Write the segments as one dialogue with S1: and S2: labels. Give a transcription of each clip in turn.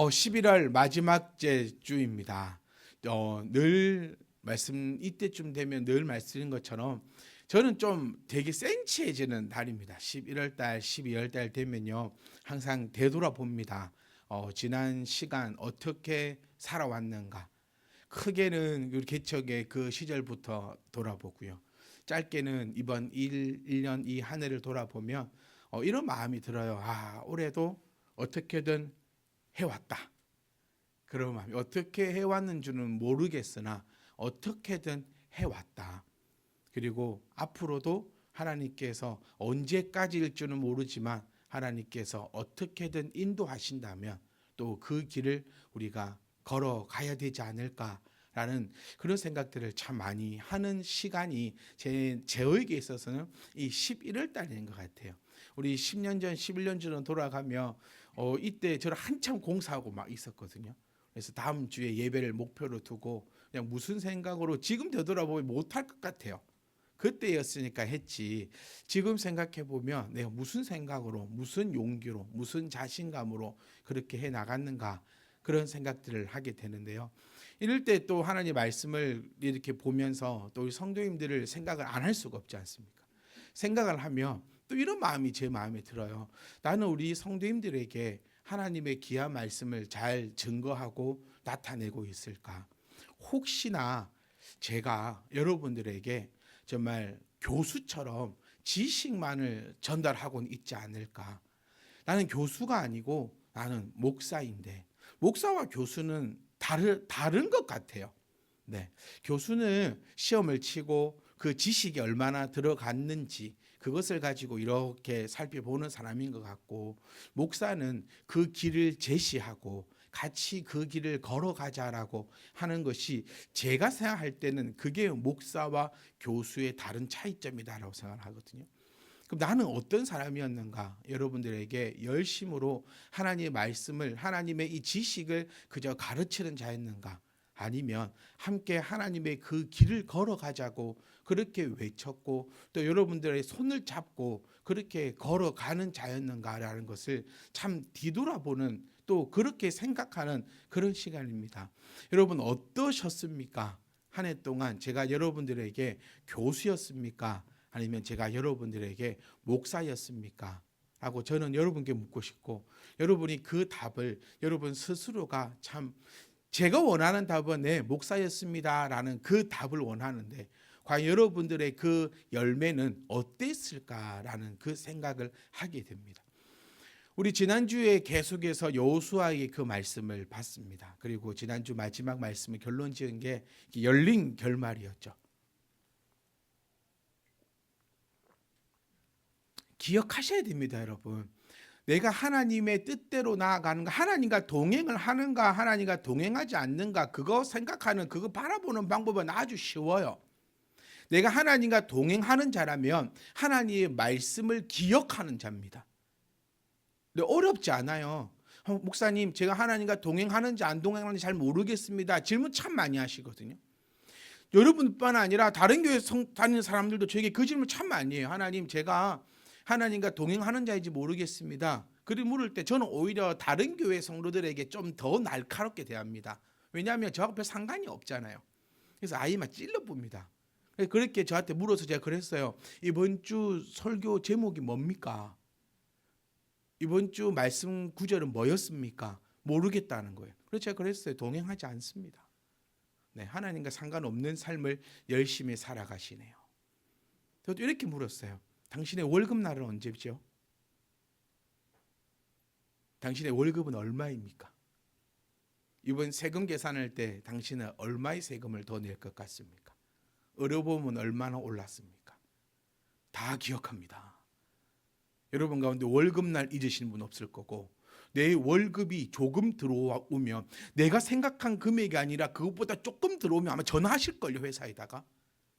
S1: 11월 마지막 주입니다. 늘 이때쯤 되면 늘 말씀드린 것처럼 저는 좀 되게 센치해지는 달입니다. 11월 달, 12월 달 되면요, 항상 되돌아봅니다. 지난 시간 어떻게 살아왔는가. 크게는 우리 개척의 그 시절부터 돌아보고요. 짧게는 이번 1년 이 한 해를 돌아보면 이런 마음이 들어요. 올해도 어떻게든 해왔다. 그런 마음이, 어떻게 해왔는 줄은 모르겠으나 어떻게든 해왔다. 그리고 앞으로도 하나님께서 언제까지일 줄은 모르지만 하나님께서 어떻게든 인도하신다면 또 그 길을 우리가 걸어가야 되지 않을까라는 그런 생각들을 참 많이 하는 시간이 저에게 있어서는 이 11월 달인 것 같아요. 우리 10년 전, 11년 전으로 돌아가며 이때 저는 한참 공사하고 막 있었거든요. 그래서 다음 주에 예배를 목표로 두고 그냥 무슨 생각으로 지금 되돌아보면 못할 것 같아요. 그때였으니까 했지. 지금 생각해 보면 내가 무슨 생각으로, 무슨 용기로, 무슨 자신감으로 그렇게 해 나갔는가, 그런 생각들을 하게 되는데요. 이럴 때 또 하나님의 말씀을 이렇게 보면서 또 우리 성도님들을 생각을 안 할 수가 없지 않습니까? 생각을 하면 또 이런 마음이 제 마음에 들어요. 나는 우리 성도님들에게 하나님의 귀한 말씀을 잘 증거하고 나타내고 있을까? 혹시나 제가 여러분들에게 정말 교수처럼 지식만을 전달하고는 있지 않을까? 나는 교수가 아니고 나는 목사인데, 목사와 교수는 다른 것 같아요. 네, 교수는 시험을 치고 그 지식이 얼마나 들어갔는지 그것을 가지고 이렇게 살펴보는 사람인 것 같고, 목사는 그 길을 제시하고 같이 그 길을 걸어가자라고 하는 것이, 제가 생각할 때는 그게 목사와 교수의 다른 차이점이다라고 생각을 하거든요. 그럼 나는 어떤 사람이었는가? 여러분들에게 열심으로 하나님의 말씀을, 하나님의 이 지식을 그저 가르치는 자였는가? 아니면 함께 하나님의 그 길을 걸어가자고 그렇게 외쳤고 또 여러분들의 손을 잡고 그렇게 걸어가는 자였는가라는 것을 참 뒤돌아보는, 또 그렇게 생각하는 그런 시간입니다. 여러분 어떠셨습니까? 한 해 동안 제가 여러분들에게 교수였습니까? 아니면 제가 여러분들에게 목사였습니까? 하고 저는 여러분께 묻고 싶고, 여러분이 그 답을 여러분 스스로가 참, 제가 원하는 답은 네, 목사였습니다라는 그 답을 원하는데 과연 여러분들의 그 열매는 어땠을까라는 그 생각을 하게 됩니다. 우리 지난주에 계속해서 여호수아의 그 말씀을 봤습니다. 그리고 지난주 마지막 말씀을 결론 지은 게 열린 결말이었죠. 기억하셔야 됩니다, 여러분. 내가 하나님의 뜻대로 나아가는가, 하나님과 동행을 하는가, 하나님과 동행하지 않는가, 그거 생각하는, 그거 바라보는 방법은 아주 쉬워요. 내가 하나님과 동행하는 자라면 하나님의 말씀을 기억하는 자입니다. 근데 어렵지 않아요. 목사님, 제가 하나님과 동행하는지 안 동행하는지 잘 모르겠습니다. 질문 참 많이 하시거든요. 여러분뿐만 아니라 다른 교회 다니는 사람들도 저에게 그 질문 참 많이 해요. 하나님, 제가 하나님과 동행하는 자인지 모르겠습니다. 그리 물을 때 저는 오히려 다른 교회 성도들에게 좀 더 날카롭게 대합니다. 왜냐하면 저하고 별 상관이 없잖아요. 그래서 아예 막 찔러봅니다. 그렇게 저한테 물어서 제가 그랬어요. 이번 주 설교 제목이 뭡니까? 이번 주 말씀 구절은 뭐였습니까? 모르겠다는 거예요. 그래서 제가 그랬어요. 동행하지 않습니다. 네, 하나님과 상관없는 삶을 열심히 살아가시네요. 저도 이렇게 물었어요. 당신의 월급날은 언제죠? 당신의 월급은 얼마입니까? 이번 세금 계산할 때 당신은 얼마의 세금을 더 낼 것 같습니까? 의료보험은 얼마나 올랐습니까? 다 기억합니다. 여러분 가운데 월급날 잊으시는 분 없을 거고, 내 월급이 조금 들어오면 내가 생각한 금액이 아니라 그것보다 조금 들어오면 아마 전화하실걸요, 회사에다가.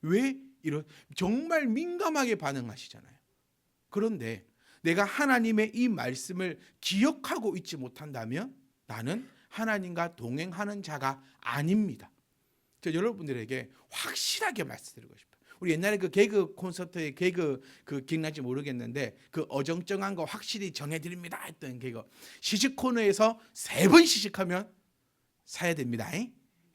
S1: 왜 이런, 정말 민감하게 반응하시잖아요. 그런데 내가 하나님의 이 말씀을 기억하고 있지 못한다면 나는 하나님과 동행하는 자가 아닙니다. 저 여러분들에게 확실하게 말씀드리고 싶어요. 우리 옛날에 그 개그 콘서트의 개그 그 기억날지 모르겠는데 그 어정쩡한 거 확실히 정해드립니다 했던 개그 시식 코너에서 3번 시식하면 사야 됩니다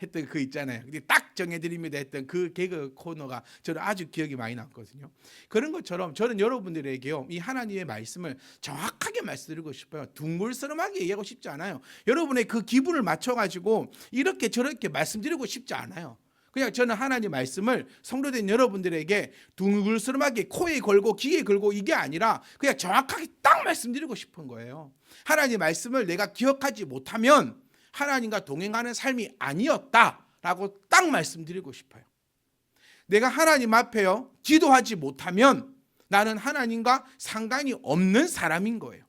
S1: 했던 그 있잖아요. 근데 딱 정해드립니다 했던 그 개그 코너가 저는 아주 기억이 많이 남거든요. 그런 것처럼 저는 여러분들에게요 이 하나님의 말씀을 정확하게 말씀드리고 싶어요. 둥글스름하게 얘기하고 싶지 않아요. 여러분의 그 기분을 맞춰가지고 이렇게 저렇게 말씀드리고 싶지 않아요. 그냥 저는 하나님 말씀을 성도된 여러분들에게 둥글스름하게 코에 걸고 귀에 걸고 이게 아니라 그냥 정확하게 딱 말씀드리고 싶은 거예요. 하나님 말씀을 내가 기억하지 못하면 하나님과 동행하는 삶이 아니었다라고 딱 말씀드리고 싶어요. 내가 하나님 앞에요 기도하지 못하면 나는 하나님과 상관이 없는 사람인 거예요.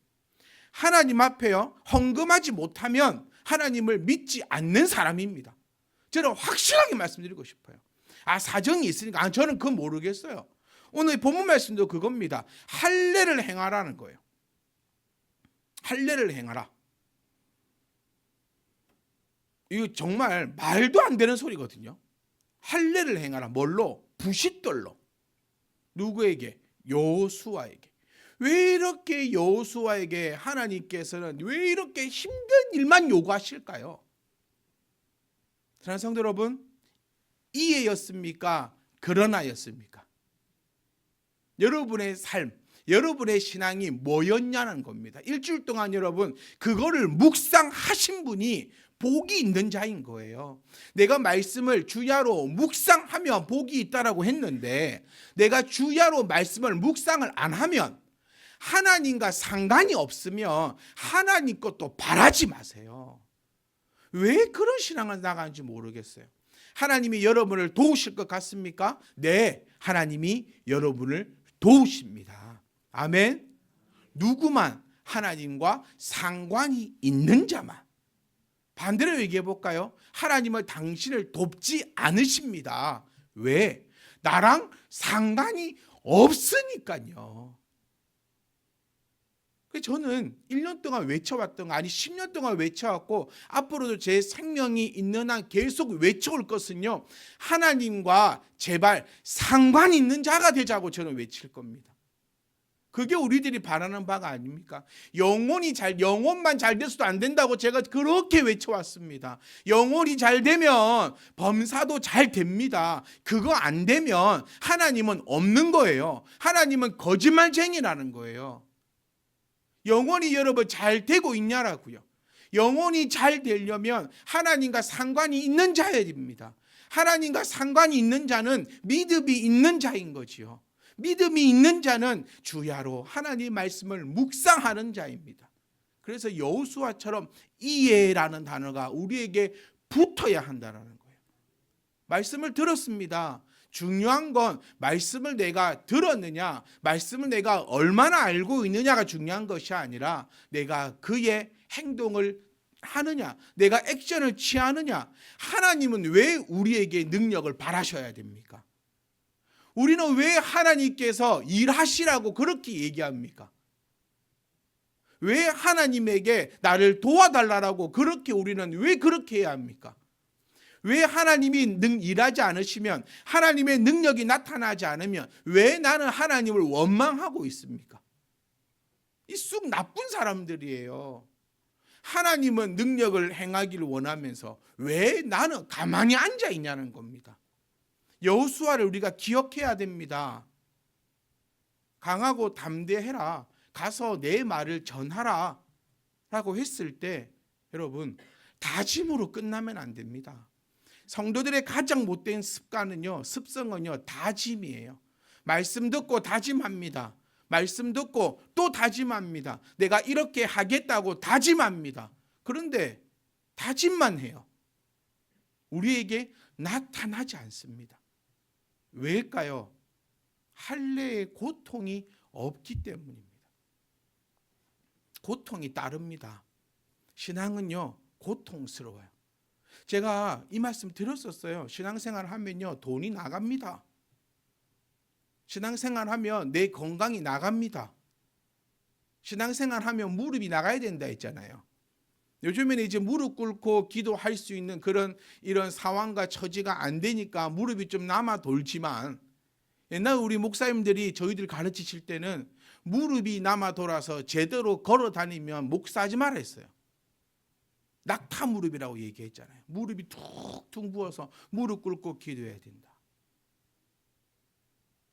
S1: 하나님 앞에요 헌금하지 못하면 하나님을 믿지 않는 사람입니다. 저는 확실하게 말씀드리고 싶어요. 사정이 있으니까 저는 그건 모르겠어요. 오늘 본문 말씀도 그겁니다. 할례를 행하라는 거예요. 할례를 행하라. 이거 정말 말도 안 되는 소리거든요. 할례를 행하라. 뭘로? 부싯돌로. 누구에게? 여호수아에게. 왜 이렇게 여호수아에게 하나님께서는 왜 이렇게 힘든 일만 요구하실까요? 사랑하는 성도 여러분, 이해였습니까? 그러나였습니까? 여러분의 삶, 여러분의 신앙이 뭐였냐는 겁니다. 일주일 동안 여러분 그거를 묵상하신 분이 복이 있는 자인 거예요. 내가 말씀을 주야로 묵상하면 복이 있다라고 했는데 내가 주야로 말씀을 묵상을 안 하면 하나님과 상관이 없으면 하나님 것도 바라지 마세요. 왜 그런 신앙을 나가는지 모르겠어요. 하나님이 여러분을 도우실 것 같습니까? 네, 하나님이 여러분을 도우십니다. 아멘. 누구만 하나님과 상관이 있는 자만. 반대로 얘기해 볼까요? 하나님은 당신을 돕지 않으십니다. 왜? 나랑 상관이 없으니까요. 저는 1년 동안 외쳐왔던 거 아니 10년 동안 외쳐왔고 앞으로도 제 생명이 있는 한 계속 외쳐올 것은요. 하나님과 제발 상관 있는 자가 되자고 저는 외칠 겁니다. 그게 우리들이 바라는 바가 아닙니까? 영혼만 잘 돼서도 안 된다고 제가 그렇게 외쳐왔습니다. 영혼이 잘 되면 범사도 잘 됩니다. 그거 안 되면 하나님은 없는 거예요. 하나님은 거짓말쟁이라는 거예요. 영혼이 여러분 잘 되고 있냐라고요. 영혼이 잘 되려면 하나님과 상관이 있는 자여야 됩니다. 하나님과 상관이 있는 자는 믿음이 있는 자인 거지요. 믿음이 있는 자는 주야로 하나님 말씀을 묵상하는 자입니다. 그래서 여호수아처럼 이해라는 단어가 우리에게 붙어야 한다는 거예요. 말씀을 들었습니다. 중요한 건 말씀을 내가 들었느냐, 말씀을 내가 얼마나 알고 있느냐가 중요한 것이 아니라 내가 그의 행동을 하느냐, 내가 액션을 취하느냐. 하나님은 왜 우리에게 능력을 바라셔야 됩니까? 우리는 왜 하나님께서 일하시라고 그렇게 얘기합니까? 왜 하나님에게 나를 도와달라고 그렇게 우리는 왜 그렇게 해야 합니까? 왜 하나님이 일하지 않으시면 하나님의 능력이 나타나지 않으면 왜 나는 하나님을 원망하고 있습니까? 이 쑥 나쁜 사람들이에요. 하나님은 능력을 행하기를 원하면서 왜 나는 가만히 앉아 있냐는 겁니다. 여호수아를 우리가 기억해야 됩니다. 강하고 담대해라. 가서 내 말을 전하라. 라고 했을 때 여러분 다짐으로 끝나면 안 됩니다. 성도들의 가장 못된 습성은요 다짐이에요. 말씀 듣고 다짐합니다. 말씀 듣고 또 다짐합니다. 내가 이렇게 하겠다고 다짐합니다. 그런데 다짐만 해요. 우리에게 나타나지 않습니다. 왜일까요? 할례의 고통이 없기 때문입니다. 고통이 따릅니다. 신앙은요 고통스러워요. 제가 이 말씀 들었었어요. 신앙생활 하면요 돈이 나갑니다. 신앙생활 하면 내 건강이 나갑니다. 신앙생활 하면 무릎이 나가야 된다 했잖아요. 요즘에는 이제 무릎 꿇고 기도할 수 있는 이런 상황과 처지가 안 되니까 무릎이 좀 남아 돌지만 옛날 우리 목사님들이 저희들 가르치실 때는 무릎이 남아 돌아서 제대로 걸어 다니면 목사하지 말아 했어요. 낙타 무릎이라고 얘기했잖아요. 무릎이 툭툭 부어서 무릎 꿇고 기도해야 된다.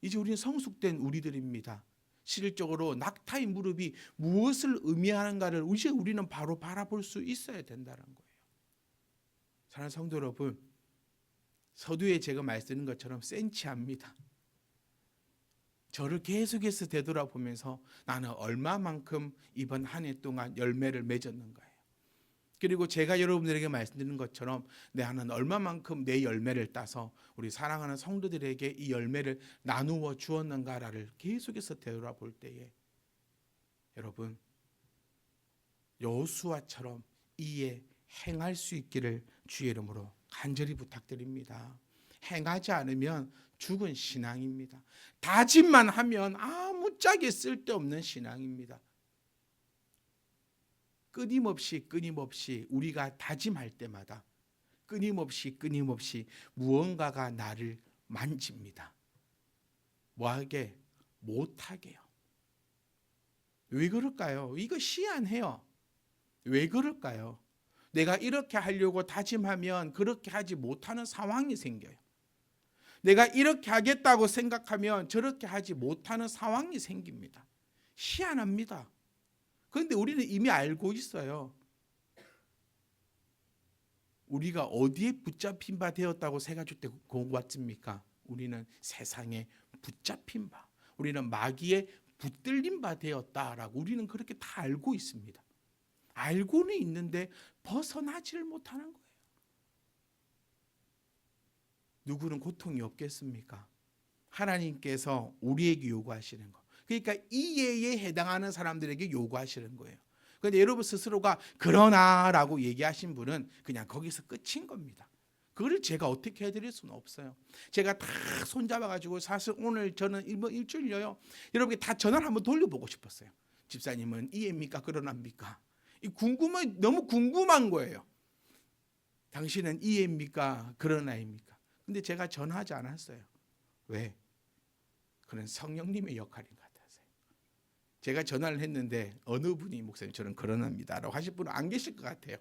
S1: 이제 우리는 성숙된 우리들입니다. 실질적으로 낙타의 무릎이 무엇을 의미하는가를 이제 우리는 바로 바라볼 수 있어야 된다는 거예요. 사랑하는 성도 여러분, 서두에 제가 말씀드린 것처럼 센치합니다. 저를 계속해서 되돌아보면서 나는 얼마만큼 이번 한 해 동안 열매를 맺었는가요? 그리고 제가 여러분들에게 말씀드린 것처럼 나는 얼마만큼 내 열매를 따서 우리 사랑하는 성도들에게 이 열매를 나누어 주었는가를 계속해서 되돌아볼 때에 여러분 여호수아처럼 이에 행할 수 있기를 주의 이름으로 간절히 부탁드립니다. 행하지 않으면 죽은 신앙입니다. 다짐만 하면 아무짝에 쓸데없는 신앙입니다. 끊임없이 우리가 다짐할 때마다 끊임없이 무언가가 나를 만집니다. 뭐하게? 못하게요. 왜 그럴까요? 이거 희한해요. 왜 그럴까요? 내가 이렇게 하려고 다짐하면 그렇게 하지 못하는 상황이 생겨요. 내가 이렇게 하겠다고 생각하면 저렇게 하지 못하는 상황이 생깁니다. 희한합니다. 그런데 우리는 이미 알고 있어요. 우리가 어디에 붙잡힌 바 되었다고 생각할 때 고맙습니까? 우리는 세상에 붙잡힌 바, 우리는 마귀에 붙들린 바 되었다라고 우리는 그렇게 다 알고 있습니다. 알고는 있는데 벗어나지를 못하는 거예요. 누구는 고통이 없겠습니까? 하나님께서 우리에게 요구하시는 거. 그러니까 이해에 해당하는 사람들에게 요구하시는 거예요. 그런데 여러분 스스로가 그러나라고 얘기하신 분은 그냥 거기서 끝인 겁니다. 그걸 제가 어떻게 해드릴 수는 없어요. 제가 다 손잡아가지고 사실 오늘 저는 일주일여요. 여러분께 다 전화를 한번 돌려보고 싶었어요. 집사님은 이해입니까? 그러나입니까? 너무 궁금한 거예요. 당신은 이해입니까? 그러나입니까? 근데 제가 전화하지 않았어요. 왜? 그런 성령님의 역할인 것 같아서요. 제가 전화를 했는데 어느 분이 목사님 저는 그러나입니다라고 하실 분은 안 계실 것 같아요.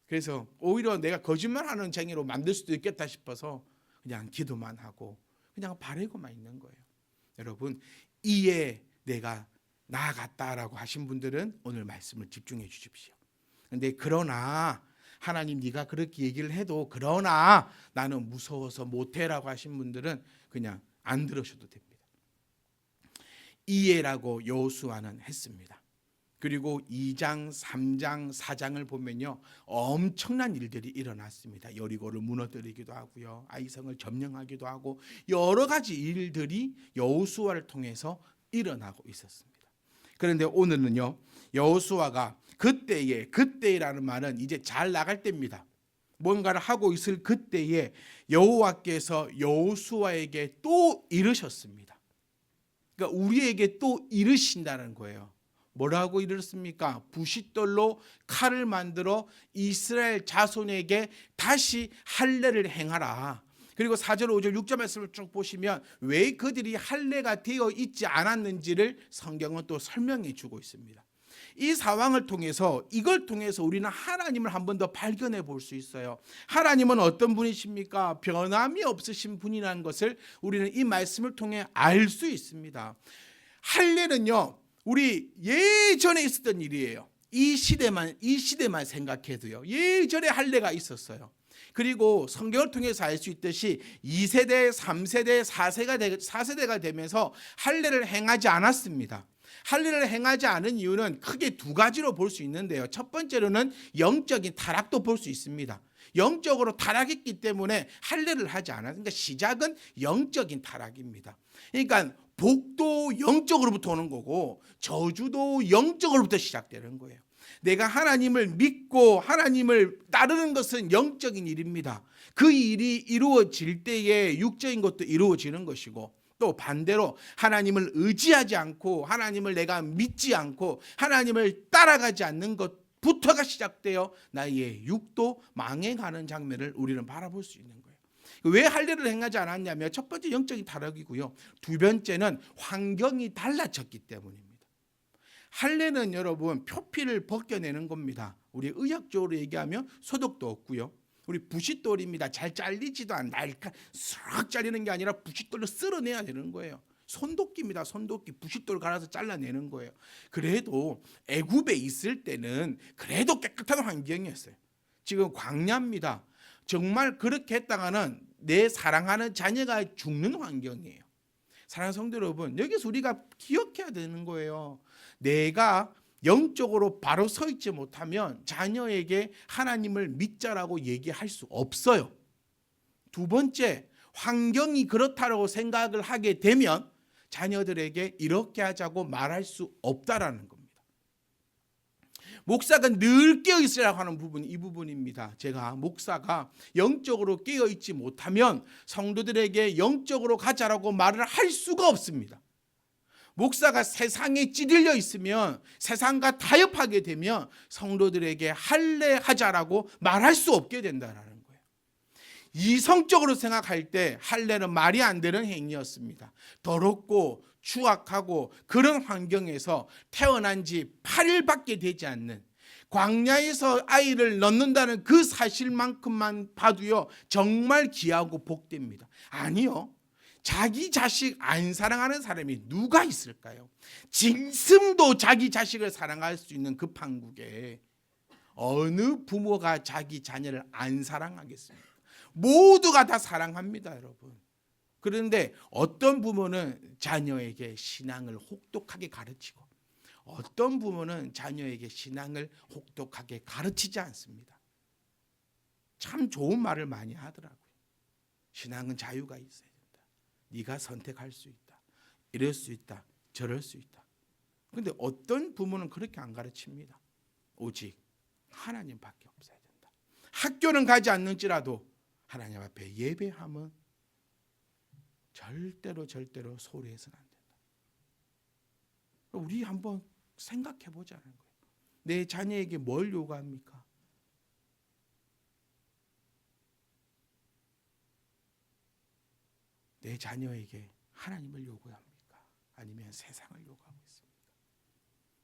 S1: 그래서 오히려 내가 거짓말하는 쟁이로 만들 수도 있겠다 싶어서 그냥 기도만 하고 그냥 바라고만 있는 거예요. 여러분 이에 내가 나아갔다라고 하신 분들은 오늘 말씀을 집중해 주십시오. 그런데 그러나 하나님 네가 그렇게 얘기를 해도 그러나 나는 무서워서 못해라고 하신 분들은 그냥 안 들으셔도 됩니다. 이해라고 여호수아는 했습니다. 그리고 2장, 3장, 4장을 보면요 엄청난 일들이 일어났습니다. 여리고를 무너뜨리기도 하고요, 아이성을 점령하기도 하고 여러 가지 일들이 여호수아를 통해서 일어나고 있었습니다. 그런데 오늘은요 여호수아가 그때라는 말은 이제 잘 나갈 때입니다. 뭔가를 하고 있을 그때에 여호와께서 여호수아에게 또 이르셨습니다. 그러니까 우리에게 또 이르신다는 거예요. 뭐라고 이르셨습니까? 부싯돌로 칼을 만들어 이스라엘 자손에게 다시 할례를 행하라. 그리고 4절, 5절, 6절 말씀을 쭉 보시면 왜 그들이 할례가 되어 있지 않았는지를 성경은 또 설명해 주고 있습니다. 이 상황을 통해서 이걸 통해서 우리는 하나님을 한 번 더 발견해 볼 수 있어요. 하나님은 어떤 분이십니까? 변함이 없으신 분이라는 것을 우리는 이 말씀을 통해 알 수 있습니다. 할례는요 우리 예전에 있었던 일이에요. 이 시대만 생각해도요 예전에 할례가 있었어요. 그리고 성경을 통해서 알 수 있듯이 2세대, 3세대, 4세대가 되면서 할례를 행하지 않았습니다. 할례를 행하지 않은 이유는 크게 두 가지로 볼 수 있는데요. 첫 번째로는 영적인 타락도 볼 수 있습니다. 영적으로 타락했기 때문에 할례를 하지 않았어요. 그러니까 시작은 영적인 타락입니다. 그러니까 복도 영적으로부터 오는 거고 저주도 영적으로부터 시작되는 거예요. 내가 하나님을 믿고 하나님을 따르는 것은 영적인 일입니다. 그 일이 이루어질 때에 육적인 것도 이루어지는 것이고 또 반대로 하나님을 의지하지 않고 하나님을 내가 믿지 않고 하나님을 따라가지 않는 것부터가 시작되어 나의 육도 망해가는 장면을 우리는 바라볼 수 있는 거예요. 왜 할례를 행하지 않았냐면 첫 번째 영적인 타락이고요. 두 번째는 환경이 달라졌기 때문입니다. 할례는 여러분 표피를 벗겨내는 겁니다. 우리 의학적으로 얘기하면 소독도 없고요. 우리 부싯돌입니다. 잘 잘리지도 않아. 싹 잘리는 게 아니라 부싯돌로 쓸어내야 되는 거예요. 손도끼입니다. 손도끼 부싯돌 갈아서 잘라내는 거예요. 그래도 애굽에 있을 때는 그래도 깨끗한 환경이었어요. 지금 광야입니다. 정말 그렇게 했다가는 내 사랑하는 자녀가 죽는 환경이에요. 사랑하는 성도 여러분, 여기서 우리가 기억해야 되는 거예요. 내가 영적으로 바로 서 있지 못하면 자녀에게 하나님을 믿자라고 얘기할 수 없어요. 두 번째, 환경이 그렇다고 생각을 하게 되면 자녀들에게 이렇게 하자고 말할 수 없다라는 겁니다. 목사가 늘 깨어있으라고 하는 부분이 이 부분입니다. 제가 목사가 영적으로 깨어있지 못하면 성도들에게 영적으로 가자라고 말을 할 수가 없습니다. 목사가 세상에 찌들려 있으면 세상과 타협하게 되면 성도들에게 할례하자라고 말할 수 없게 된다는 거예요. 이성적으로 생각할 때 할례는 말이 안 되는 행위였습니다. 더럽고 추악하고 그런 환경에서 태어난 지 8일밖에 되지 않는 광야에서 아이를 낳는다는 그 사실만큼만 봐도요 정말 귀하고 복됩니다. 아니요, 자기 자식 안 사랑하는 사람이 누가 있을까요? 짐승도 자기 자식을 사랑할 수 있는 그 판국에 어느 부모가 자기 자녀를 안 사랑하겠습니까? 모두가 다 사랑합니다, 여러분. 그런데 어떤 부모는 자녀에게 신앙을 혹독하게 가르치고 어떤 부모는 자녀에게 신앙을 혹독하게 가르치지 않습니다. 참 좋은 말을 많이 하더라고요. 신앙은 자유가 있어야 된다. 네가 선택할 수 있다. 이럴 수 있다. 저럴 수 있다. 그런데 어떤 부모는 그렇게 안 가르칩니다. 오직 하나님밖에 없어야 된다. 학교는 가지 않는지라도 하나님 앞에 예배하면 절대로 소홀히 해서는 안 된다. 우리 한번 생각해 보자는 거예요. 내 자녀에게 뭘 요구합니까? 내 자녀에게 하나님을 요구합니까? 아니면 세상을 요구하고 있습니까?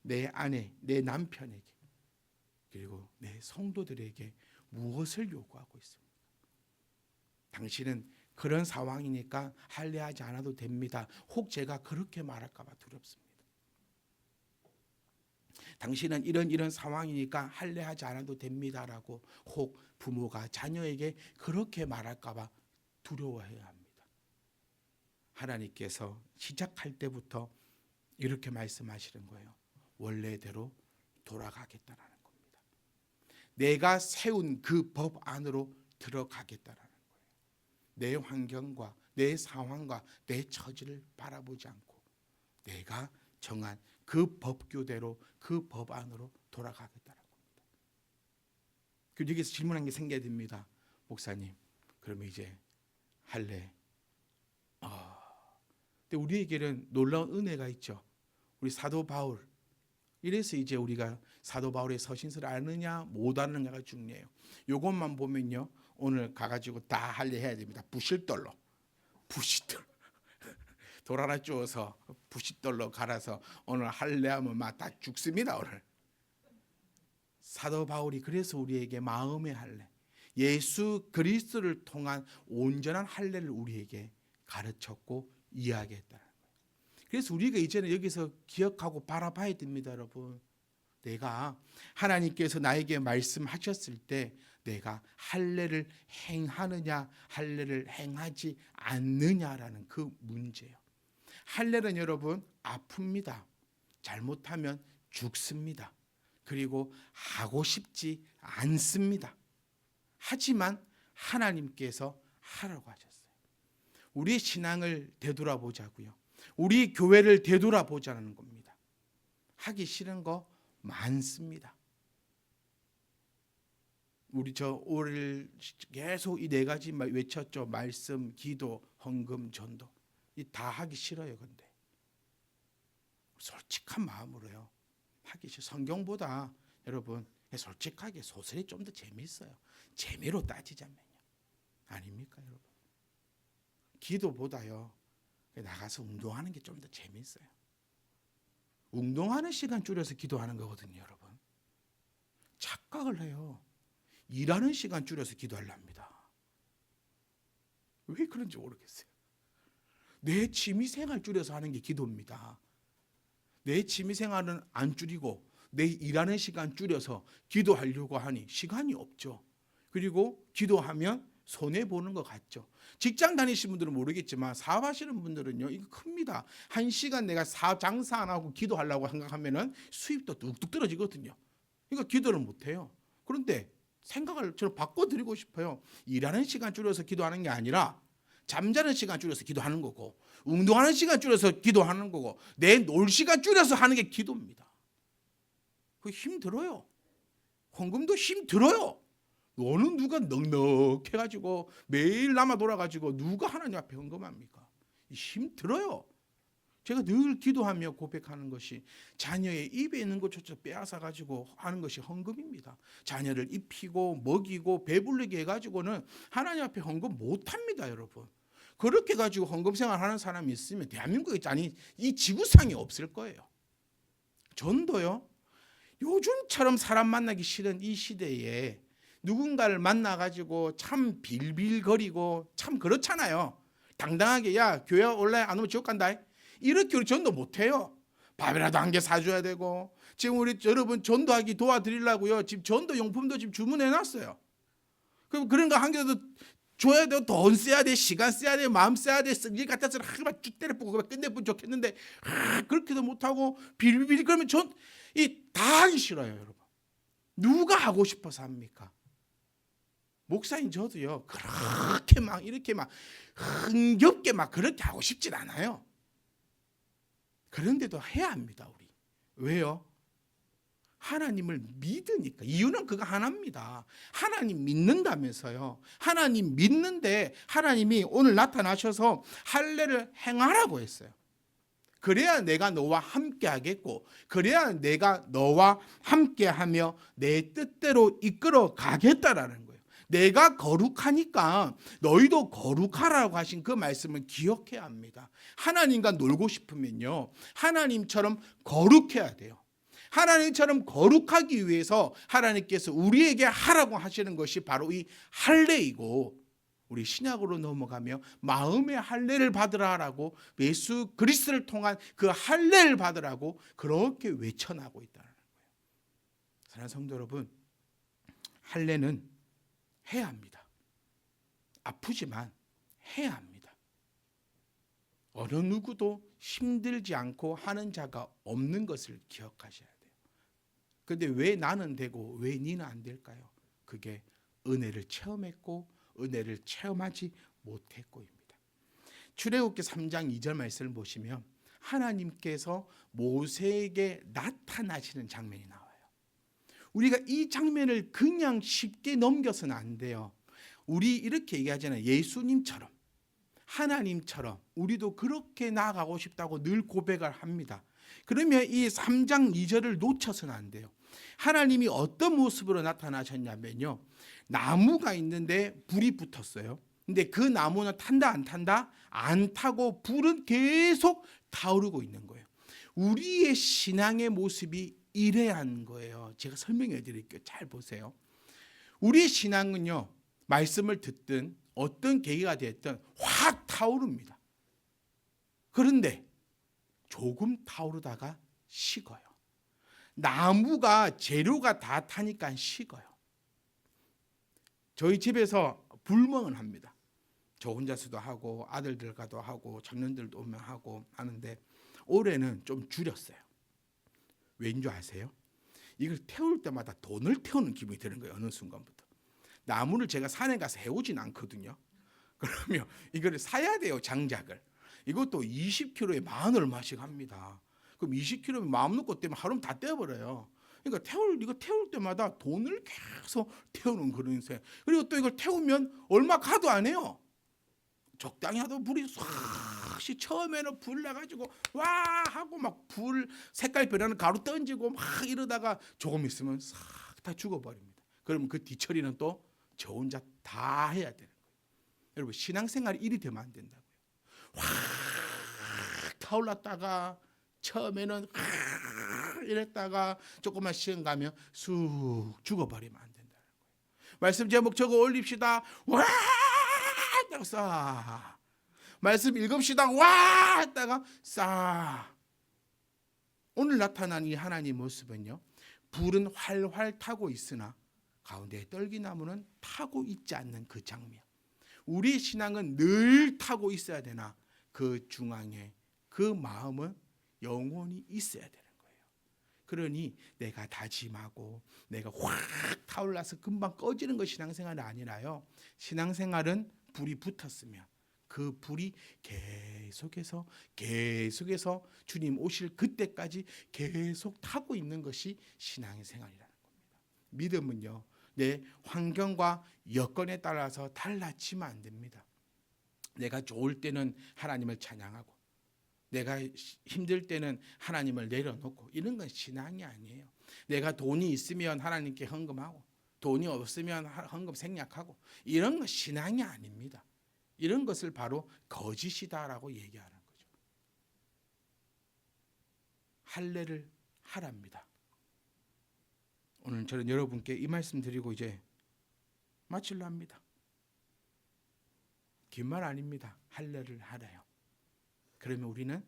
S1: 내 아내, 내 남편에게 그리고 내 성도들에게 무엇을 요구하고 있습니까? 당신은 그런 상황이니까 할례하지 않아도 됩니다. 혹 제가 그렇게 말할까 봐 두렵습니다. 당신은 이런 상황이니까 할례하지 않아도 됩니다라고 혹 부모가 자녀에게 그렇게 말할까 봐 두려워해야 합니다. 하나님께서 시작할 때부터 이렇게 말씀하시는 거예요. 원래대로 돌아가겠다라는 겁니다. 내가 세운 그 법 안으로 들어가겠다라는 거예요. 내 환경과 내 상황과 내 처지를 바라보지 않고 내가 정한 그 법규대로 그 법 안으로 돌아가겠다는 겁니다. 그리고 여기서 질문한 게 생겨야 됩니다. 목사님, 그러면 이제 할례. 근데 우리에게는 놀라운 은혜가 있죠. 우리 사도 바울. 이래서 이제 우리가 사도 바울의 서신서를 아느냐 못 아느냐가 중요해요. 이것만 보면요, 오늘 가가지고 다 할례해야 됩니다. 부싯돌로. 돌 하나 쪼어서 부싯돌로 갈아서 오늘 할례하면 막 다 죽습니다. 오늘 사도 바울이 그래서 우리에게 마음의 할례, 예수 그리스도를 통한 온전한 할례를 우리에게 가르쳤고 이야기했다는 거예요. 그래서 우리가 이제는 여기서 기억하고 바라봐야 됩니다, 여러분. 내가 하나님께서 나에게 말씀하셨을 때 내가 할례를 행하느냐 할례를 행하지 않느냐라는 그 문제예요. 할례는 여러분 아픕니다. 잘못하면 죽습니다. 그리고 하고 싶지 않습니다. 하지만 하나님께서 하라고 하셨어요. 우리 신앙을 되돌아보자고요. 우리 교회를 되돌아보자는 겁니다. 하기 싫은 거 많습니다. 우리 올 계속 이 네 가지 외쳤죠. 말씀, 기도, 헌금, 전도. 이 다 하기 싫어요. 근데 솔직한 마음으로요. 하기 싫어. 성경보다 여러분 솔직하게 소설이 좀 더 재미있어요. 재미로 따지자면요. 아닙니까, 여러분? 기도보다요 나가서 운동하는 게 좀 더 재미있어요. 운동하는 시간 줄여서 기도하는 거거든요, 여러분. 착각을 해요. 일하는 시간 줄여서 기도하랍니다. 왜 그런지 모르겠어요. 내 취미생활 줄여서 하는 게 기도입니다. 내 취미생활은 안 줄이고 내 일하는 시간 줄여서 기도하려고 하니 시간이 없죠. 그리고 기도하면 손해보는 것 같죠. 직장 다니시는 분들은 모르겠지만 사업하시는 분들은요 이거 큽니다. 1시간 내가 사업 장사 안 하고 기도하려고 생각하면 수입도 뚝뚝 떨어지거든요. 그러니까 기도를 못해요. 그런데 생각을 저는 바꿔드리고 싶어요. 일하는 시간 줄여서 기도하는 게 아니라 잠자는 시간 줄여서 기도하는 거고, 운동하는 시간 줄여서 기도하는 거고, 내 놀 시간 줄여서 하는 게 기도입니다. 그 힘들어요. 헌금도 힘들어요. 너는 누가 넉넉해가지고 매일 남아 돌아가지고 누가 하나님 앞에 헌금합니까? 힘들어요. 제가 늘 기도하며 고백하는 것이 자녀의 입에 있는 것조차 빼앗아 가지고 하는 것이 헌금입니다. 자녀를 입히고 먹이고 배불리게 해가지고는 하나님 앞에 헌금 못합니다, 여러분. 그렇게 가지고 헌금 생활하는 사람이 있으면 대한민국에 아니 이 지구상에 없을 거예요. 전도요. 요즘처럼 사람 만나기 싫은 이 시대에 누군가를 만나가지고 참 빌빌거리고 참 그렇잖아요. 당당하게 야 교회 올래? 안 오면 지옥 간다. 이렇게 우리 전도 못해요. 밥이라도 한 개 사줘야 되고 지금 우리 여러분 전도하기 도와드리려고요. 지금 전도 용품도 지금 주문해놨어요. 그럼 그런 거 한 개도 줘야 돼요. 돈 써야 돼, 시간 써야 돼, 마음 써야 돼. 일 같아서 막 쭉 때려보고 끝내면 좋겠는데 그렇게도 못하고 빌빌 그러면 전 다 하기 싫어요, 여러분. 누가 하고 싶어서 합니까? 목사인 저도요. 그렇게 막 이렇게 막 흥겹게 막 그렇게 하고 싶진 않아요. 그런데도 해야 합니다, 우리. 왜요? 하나님을 믿으니까. 이유는 그거 하나입니다. 하나님 믿는다면서요. 하나님 믿는데 하나님이 오늘 나타나셔서 할례를 행하라고 했어요. 그래야 내가 너와 함께 하겠고, 그래야 내가 너와 함께 하며 내 뜻대로 이끌어 가겠다라는 거예요. 내가 거룩하니까 너희도 거룩하라고 하신 그 말씀을 기억해야 합니다. 하나님과 놀고 싶으면요, 하나님처럼 거룩해야 돼요. 하나님처럼 거룩하기 위해서 하나님께서 우리에게 하라고 하시는 것이 바로 이 할례이고, 우리 신약으로 넘어가며 마음의 할례를 받으라라고 예수 그리스도를 통한 그 할례를 받으라고 그렇게 외쳐나고 있다는 거예요. 사랑하는 성도 여러분, 할례는 해야 합니다. 아프지만 해야 합니다. 어느 누구도 힘들지 않고 하는 자가 없는 것을 기억하셔야 돼요. 그런데 왜 나는 되고 왜 니는 안 될까요? 그게 은혜를 체험했고 은혜를 체험하지 못했고입니다. 출애굽기 3장 2절 말씀을 보시면 하나님께서 모세에게 나타나시는 장면이 나와요. 우리가 이 장면을 그냥 쉽게 넘겨서는 안 돼요. 우리 이렇게 얘기하잖아요. 예수님처럼, 하나님처럼 우리도 그렇게 나아가고 싶다고 늘 고백을 합니다. 그러면 이 3장 2절을 놓쳐서는 안 돼요. 하나님이 어떤 모습으로 나타나셨냐면요, 나무가 있는데 불이 붙었어요. 근데 그 나무는 탄다 안 탄다? 안 타고 불은 계속 타오르고 있는 거예요. 우리의 신앙의 모습이 이래야 하는 거예요. 제가 설명해 드릴게요. 잘 보세요. 우리의 신앙은요, 말씀을 듣든 어떤 계기가 됐든 확 타오릅니다. 그런데 조금 타오르다가 식어요. 나무가 재료가 다 타니까 식어요. 저희 집에서 불멍을 합니다. 저 혼자서도 하고 아들들과도 하고 청년들도 오면 하고 하는데 올해는 좀 줄였어요. 왠 줄 아세요? 이걸 태울 때마다 돈을 태우는 기분이 드는 거예요. 어느 순간부터. 나무를 제가 산에 가서 해오진 않거든요. 그러면 이걸 사야 돼요, 장작을. 이것도 20kg에 10,000 얼마씩 합니다. 그럼 20kg면 마음 놓고 떼면 하루면 다 떼어버려요. 그러니까 이거 태울 때마다 돈을 계속 태우는 그런 셈. 그리고 또 이걸 태우면 얼마 가도 안 해요. 적당히 하도 불이 싹시 처음에는 불 나가지고 와 하고 막 불 색깔 변하는 가루 던지고 막 이러다가 조금 있으면 싹 다 죽어버립니다. 그러면 그 뒤처리는 또 저 혼자 다 해야 되는 거예요. 여러분, 신앙생활이 이리 되면 안 된다고요. 확 타올랐다가 처음에는 이랬다가 조금만 시간 가면 쑥 죽어버리면 안 된다는 거예요. 말씀 제목 적어 올립시다. 와 했다가 싸. 말씀 읽읍시다. 와 했다가 싸. 오늘 나타난 이 하나님 모습은요, 불은 활활 타고 있으나 가운데 떨기나무는 타고 있지 않는 그 장면. 우리의 신앙은 늘 타고 있어야 되나, 그 중앙에 그 마음은 영원히 있어야 되는 거예요. 그러니 내가 다짐하고 내가 확 타올라서 금방 꺼지는 것 신앙생활이 아니라요, 신앙생활은 불이 붙었으면 그 불이 계속해서 주님 오실 그때까지 계속 타고 있는 것이 신앙생활이라는 겁니다. 믿음은요, 내 환경과 여건에 따라서 달라지면 안 됩니다. 내가 좋을 때는 하나님을 찬양하고 내가 힘들 때는 하나님을 내려놓고, 이런 건 신앙이 아니에요. 내가 돈이 있으면 하나님께 헌금하고 돈이 없으면 헌금 생략하고, 이런 건 신앙이 아닙니다. 이런 것을 바로 거짓이다라고 얘기하는 거죠. 할례를 하랍니다. 오늘 저는 여러분께 이 말씀 드리고 이제 마치려 합니다. 긴 말 아닙니다. 할례를 하래요. 그러면 우리는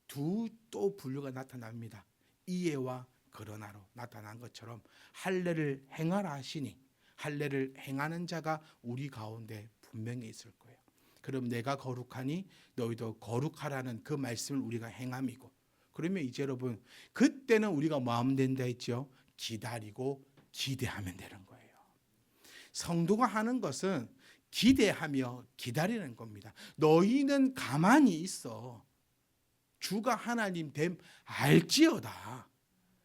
S1: 또 분류가 나타납니다. 이해와 그러나로 나타난 것처럼 할례를 행하라 하시니 할례를 행하는 자가 우리 가운데 분명히 있을 거예요. 그럼 내가 거룩하니 너희도 거룩하라는 그 말씀을 우리가 행함이고, 그러면 이제 여러분 그때는 우리가 마음 된다 했죠. 기다리고 기대하면 되는 거예요. 성도가 하는 것은 기대하며 기다리는 겁니다. 너희는 가만히 있어. 주가 하나님 됨 알지어다.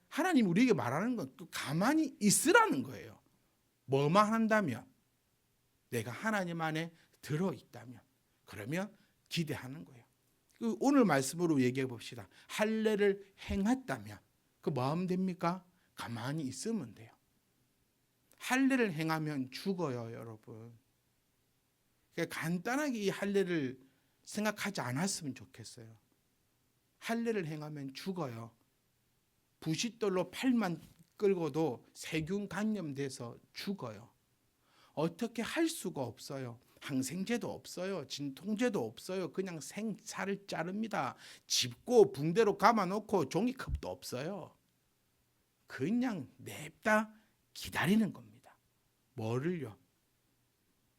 S1: 하나님 우리에게 말하는 건 가만히 있으라는 거예요. 뭐만 한다면, 내가 하나님 안에 들어있다면, 그러면 기대하는 거예요. 오늘 말씀으로 얘기해 봅시다. 할례를 행했다면 그 마음 됩니까? 가만히 있으면 돼요. 할례를 행하면 죽어요, 여러분. 그러니까 간단하게 이 할례를 생각하지 않았으면 좋겠어요. 할례를 행하면 죽어요. 부싯돌로 팔만 끌고도 세균 감염돼서 죽어요. 어떻게 할 수가 없어요. 항생제도 없어요. 진통제도 없어요. 그냥 생살을 자릅니다. 짚고 붕대로 감아놓고 종이컵도 없어요. 그냥 냅다 기다리는 겁니다. 뭐를요?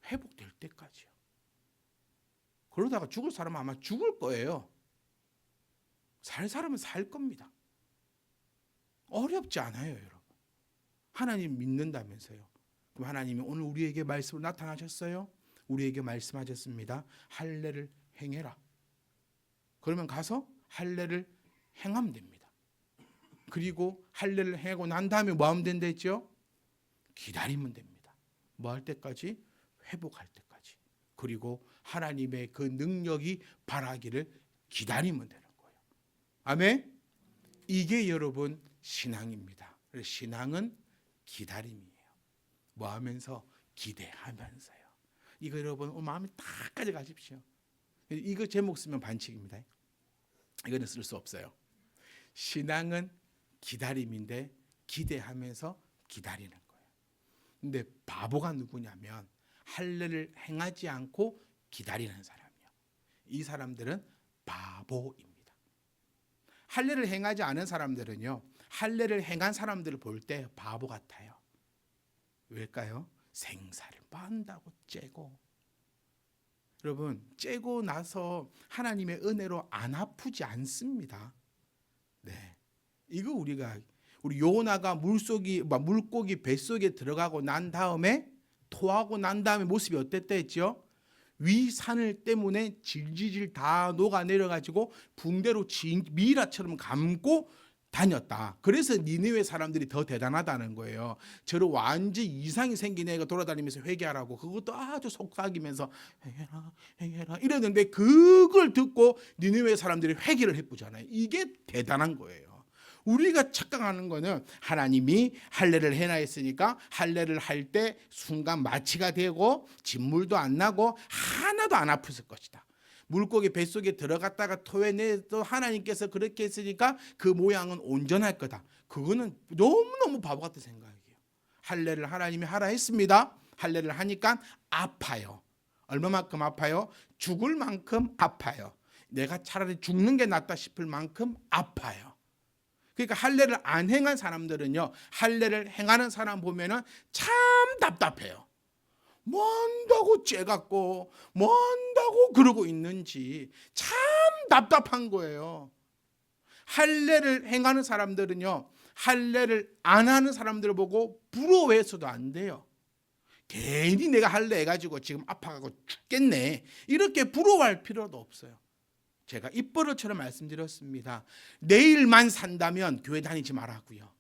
S1: 회복될 때까지요. 그러다가 죽을 사람은 아마 죽을 거예요. 살 사람은 살 겁니다. 어렵지 않아요, 여러분. 하나님 믿는다면서요. 그럼 하나님이 오늘 우리에게 말씀으로 나타나셨어요. 우리에게 말씀하셨습니다. 할례를 행해라. 그러면 가서 할례를 행하면 됩니다. 그리고 할례를 행하고 난 다음에 뭐 하면 된다 했죠? 기다리면 됩니다. 뭐 할 때까지? 회복할 때까지. 그리고 하나님의 그 능력이 발하기를 기다리면 되는 거예요. 아멘? 이게 여러분 신앙입니다. 신앙은 기다림이에요. 뭐 하면서? 기대하면서요. 이거 여러분 마음에 딱 가져가십시오. 이거 제목 쓰면 반칙입니다. 이거는 쓸 수 없어요. 신앙은 기다림인데 기대하면서 기다리는 거예요. 근데 바보가 누구냐면 할례를 행하지 않고 기다리는 사람이요. 이 사람들은 바보입니다. 할례를 행하지 않은 사람들은요, 할례를 행한 사람들을 볼 때 바보 같아요. 왜일까요? 생사를 빤다고 째고. 여러분, 째고 나서 하나님의 은혜로 안 아프지 않습니다. 네, 이거 우리 요나가 물고기 뱃속에 들어가고 난 다음에, 토하고 난 다음에 모습이 어땠다 했죠? 위 산을 때문에 질질질 다 녹아내려가지고 붕대로 미라처럼 감고 다녔다. 그래서 니느웨 사람들이 더 대단하다는 거예요. 저런 완전 이상이 생긴 애가 돌아다니면서 회개하라고, 그것도 아주 속삭이면서 회개해라 이랬는데, 그걸 듣고 니느웨 사람들이 회개를 해보잖아요. 이게 대단한 거예요. 우리가 착각하는 거는 하나님이 할례를 해놔 했으니까 할례를 할 때 순간 마취가 되고 진물도 안 나고 하나도 안 아팠을 것이다. 물고기 뱃속에 들어갔다가 토해내도 하나님께서 그렇게 했으니까 그 모양은 온전할 거다. 그거는 너무너무 바보 같은 생각이에요. 할례를 하나님이 하라 했습니다. 할례를 하니까 아파요. 얼마만큼 아파요? 죽을 만큼 아파요. 내가 차라리 죽는 게 낫다 싶을 만큼 아파요. 그러니까 할례를 안 행한 사람들은요, 할례를 행하는 사람 보면은 참 답답해요. 뭔다고 째갖고 뭔다고 그러고 있는지 참 답답한 거예요. 할례를 행하는 사람들은요, 할례를 안 하는 사람들을 보고 부러워해서도 안 돼요. 괜히 내가 할례 해가지고 지금 아파가고 죽겠네, 이렇게 부러워할 필요도 없어요. 제가 입버릇처럼 말씀드렸습니다. 내일만 산다면 교회 다니지 말라고요.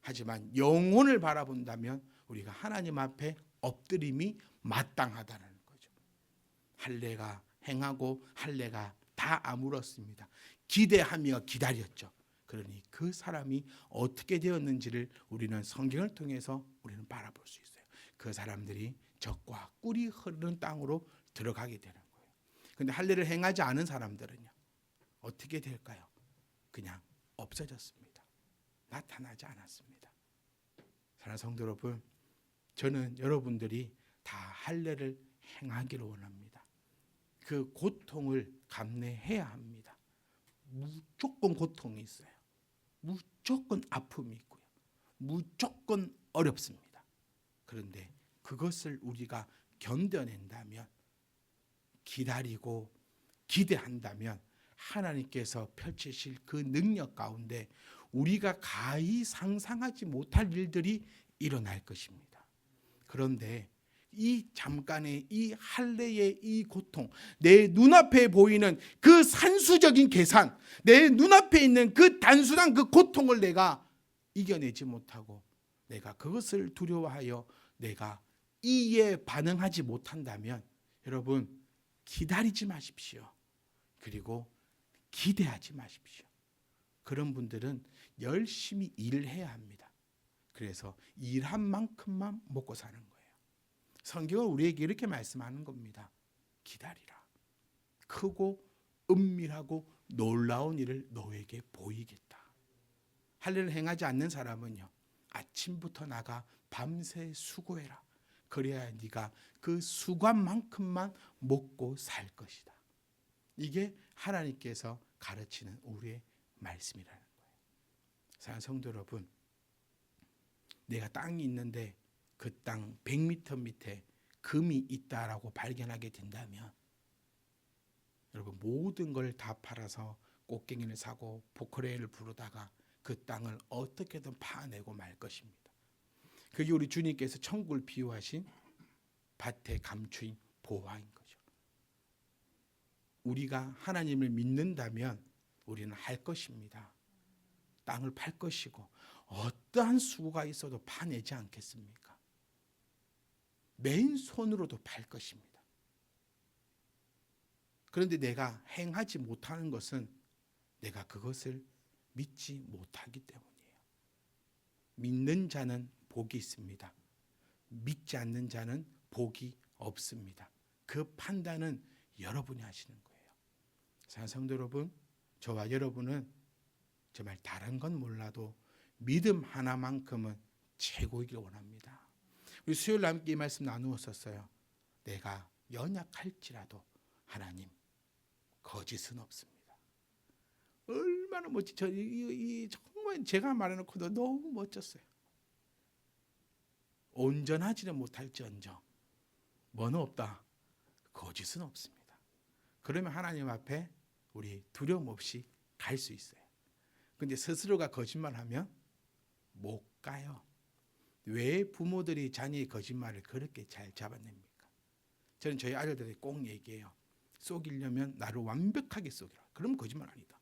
S1: 하지만 영혼을 바라본다면 우리가 하나님 앞에 엎드림이 마땅하다는 거죠. 할례가 행하고 할례가 다 아물었습니다. 기대하며 기다렸죠. 그러니 그 사람이 어떻게 되었는지를 우리는 성경을 통해서 우리는 바라볼 수 있어요. 그 사람들이 젖과 꿀이 흐르는 땅으로 들어가게 되는 거예요. 그런데 할례를 행하지 않은 사람들은요, 어떻게 될까요? 그냥 없어졌습니다. 나타나지 않았습니다. 사랑하는 성도 여러분, 저는 여러분들이 다 할례를 행하기를 원합니다. 그 고통을 감내해야 합니다. 무조건 고통이 있어요. 무조건 아픔이 있고요. 무조건 어렵습니다. 그런데 그것을 우리가 견뎌낸다면, 기다리고 기대한다면 하나님께서 펼치실 그 능력 가운데 우리가 가히 상상하지 못할 일들이 일어날 것입니다. 그런데 이 잠깐의 이 할례의 이 고통, 내 눈앞에 보이는 그 산수적인 계산, 내 눈앞에 있는 그 단순한 그 고통을 내가 이겨내지 못하고 내가 그것을 두려워하여 내가 이에 반응하지 못한다면, 여러분 기다리지 마십시오. 그리고 기대하지 마십시오. 그런 분들은 열심히 일해야 합니다. 그래서 일한 만큼만 먹고 사는 거예요. 성경은 우리에게 이렇게 말씀하는 겁니다. 기다리라. 크고 은밀하고 놀라운 일을 너에게 보이겠다. 할례를 행하지 않는 사람은요, 아침부터 나가 밤새 수고해라. 그래야 네가 그 수고만큼만 먹고 살 것이다. 이게 하나님께서 가르치는 우리의 말씀이라는 거예요. 사랑하는 성도 여러분, 내가 땅이 있는데 그 땅 100m 밑에 금이 있다라고 발견하게 된다면, 여러분 모든 걸 다 팔아서 꽃갱이를 사고 포크레인을 부르다가 그 땅을 어떻게든 파내고 말 것입니다. 그게 우리 주님께서 천국을 비유하신 밭의 감추인 보화인 거죠. 우리가 하나님을 믿는다면 우리는 할 것입니다. 땅을 팔 것이고 어떠한 수고가 있어도 파내지 않겠습니까? 맨손으로도 팔 것입니다. 그런데 내가 행하지 못하는 것은 내가 그것을 믿지 못하기 때문이에요. 믿는 자는 복이 있습니다. 믿지 않는 자는 복이 없습니다. 그 판단은 여러분이 하시는 거예요. 사랑하는 성도 여러분, 저와 여러분은 정말 다른 건 몰라도 믿음 하나만큼은 최고이길 원합니다. 우리 수요일 함께 이 말씀 나누었었어요. 내가 연약할지라도 하나님 거짓은 없습니다. 얼마나 멋지, 정말 제가 말해놓고도 너무 멋졌어요. 온전하지는 못할지언정 뭐는 없다, 거짓은 없습니다. 그러면 하나님 앞에 우리 두려움 없이 갈 수 있어요. 근데 스스로가 거짓말하면 못 가요. 왜 부모들이 자녀의 거짓말을 그렇게 잘 잡아냅니까? 저는 저희 아들들에게 꼭 얘기해요. 속이려면 나를 완벽하게 속이라. 그러면 거짓말 아니다.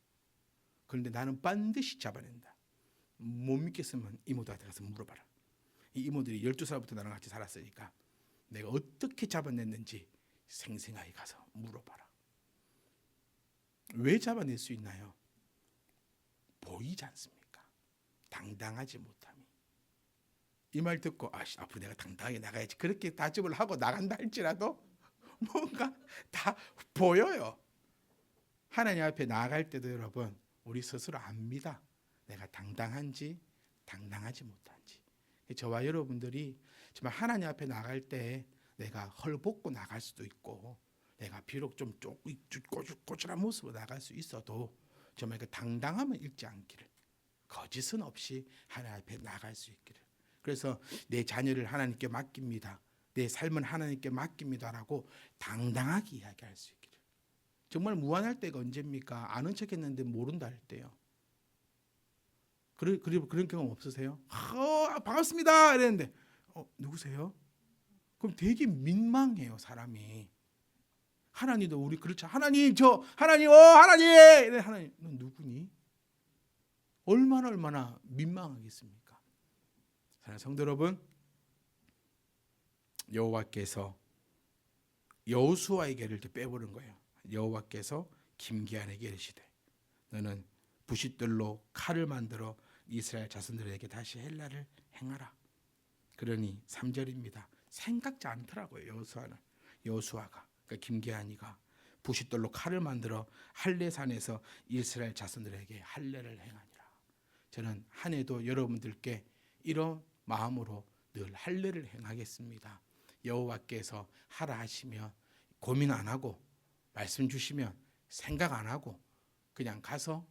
S1: 그런데 나는 반드시 잡아낸다. 못 믿겠으면 이모들한테 가서 물어봐라. 이 이모들이 12살부터 나랑 같이 살았으니까 내가 어떻게 잡아냈는지 생생하게 가서 물어봐라. 왜 잡아낼 수 있나요? 보이지 않습니까? 당당하지 못함이. 이 말 듣고 앞으로 내가 당당하게 나가야지, 그렇게 다짐을 하고 나간다 할지라도 뭔가 다 보여요. 하나님 앞에 나아갈 때도 여러분 우리 스스로 압니다. 내가 당당한지 당당하지 못한지. 저와 여러분들이 정말 하나님 앞에 나갈 때 내가 헐벗고 나갈 수도 있고 내가 비록 좀 꼬질꼬질한 모습으로 나갈 수 있어도 정말 그 당당함을 잃지 않기를, 거짓은 없이 하나님 앞에 나갈 수 있기를. 그래서 내 자녀를 하나님께 맡깁니다, 내 삶은 하나님께 맡깁니다라고 당당하게 이야기할 수 있기를. 정말 무한할 때가 언제입니까? 아는 척했는데 모른다 할 때요. 그런 경험 없으세요? 반갑습니다 이랬는데 누구세요? 그럼 되게 민망해요 사람이. 하나님도 우리 그렇죠. 하나님 하나님 하나님 너 누구니? 얼마나 민망하겠습니까? 사랑하는 성도 여러분, 여호와께서 여호수아에게를 빼버린 거예요. 여호와께서 김기한에게 이르시되 너는 부싯돌로 칼을 만들어 이스라엘 자손들에게 다시 헬라를 행하라. 그러니 3절입니다. 생각지 않더라고요. 여호수아가 그러니까 김기한이가 부싯돌로 칼을 만들어 할례산에서 이스라엘 자손들에게 할례를 행하니라. 저는 한 해도 여러분들께 이런 마음으로 늘 할례를 행하겠습니다. 여호와께서 하라 하시면 고민 안 하고 말씀 주시면 생각 안 하고 그냥 가서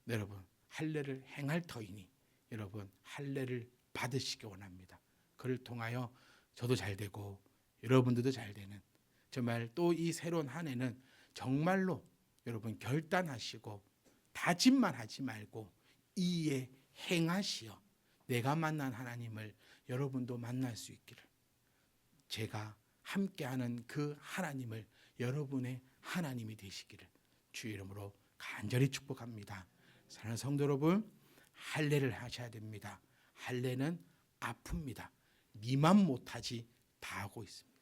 S1: 여러분 할례를 행할 터이니 여러분 할례를 받으시기 원합니다. 그를 통하여 저도 잘 되고 여러분들도 잘 되는, 정말 또 이 새로운 한 해는 정말로 여러분 결단하시고 다짐만 하지 말고 이에 행하시어 내가 만난 하나님을 여러분도 만날 수 있기를, 제가 함께하는 그 하나님을 여러분의 하나님이 되시기를 주 이름으로 간절히 축복합니다. 사랑하는 성도 여러분, 할례를 하셔야 됩니다. 할례는 아픕니다. 니만 못하지 다 하고 있습니다.